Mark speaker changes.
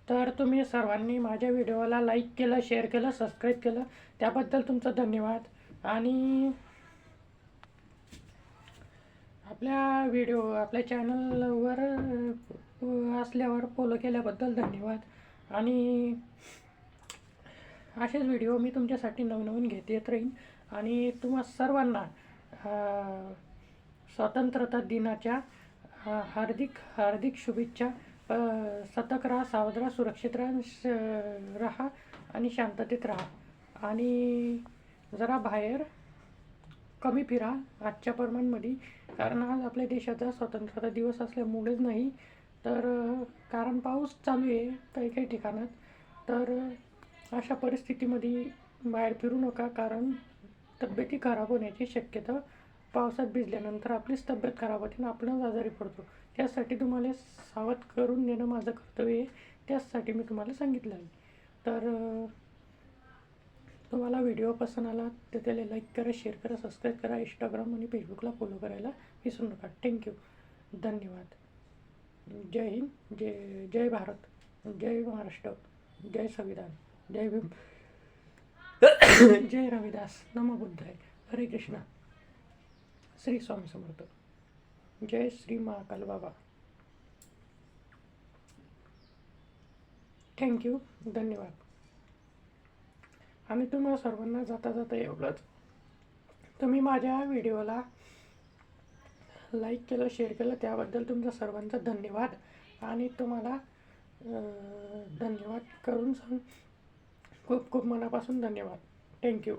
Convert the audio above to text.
Speaker 1: तर तुम्ही सर्वांनी माझ्या व्हिडिओला लाईक केलं, शेअर केलं, सबस्क्राईब केलं, त्याबद्दल तुमचं धन्यवाद. आणि आपल्या चॅनलवर असल्यावर फॉलो केल्याबद्दल धन्यवाद. आणि असेच व्हिडिओ मी तुमच्यासाठी नवनवीन घेत येत राहीन. आणि तुम्हा सर्वांना स्वातंत्र्य दिनाच्या हार्दिक हार्दिक शुभेच्छा. सतर्क राहा, सावध राहा, सुरक्षित राहा आणि शांततेत राहा. आणि जरा बाहेर कमी फिरा आजच्या प्रमाणामध्ये, कारण आज आपल्या देशाचा स्वातंत्र्य दिवस असल्यामुळेच नाही तर कारण पाऊस चालू आहे काही काही ठिकाणात. तर अशा परिस्थितीमध्ये बाहेर फिरू नका, कारण तब्येती खराब होण्याची शक्यता पावसात भिजल्यानंतर आपलीच तब्येत खराब होते आणि आपणच आजारी पडतो. त्यासाठी तुम्हाला सावध करून देणं माझं कर्तव्य आहे, त्याचसाठी मी तुम्हाला सांगितलं आहे. तर तुम्हाला व्हिडिओ पसंत आला तर त्याला लाईक करा, शेअर करा, सबस्क्राईब करा, इंस्टाग्राम आणि फेसबुकला फॉलो करायला विसरू नका. थँक्यू, धन्यवाद. जय हिंद, जय भारत, जय महाराष्ट्र, जय संविधान, जय भीम, जय रविदास, नमो बुद्धाय, हरे कृष्णा, श्री स्वामी समर्थ, जय श्री महाकाल बाबा. थँक्यू, धन्यवाद. आणि तुम्हाला सर्वांना जाता जाता एवढंच, तुम्ही माझ्या व्हिडिओला लाईक केलं, शेअर केलं, त्याबद्दल तुमचा सर्वांचा धन्यवाद. आणि तुम्हाला धन्यवाद करून खूप खूप मनापासून धन्यवाद. थँक्यू.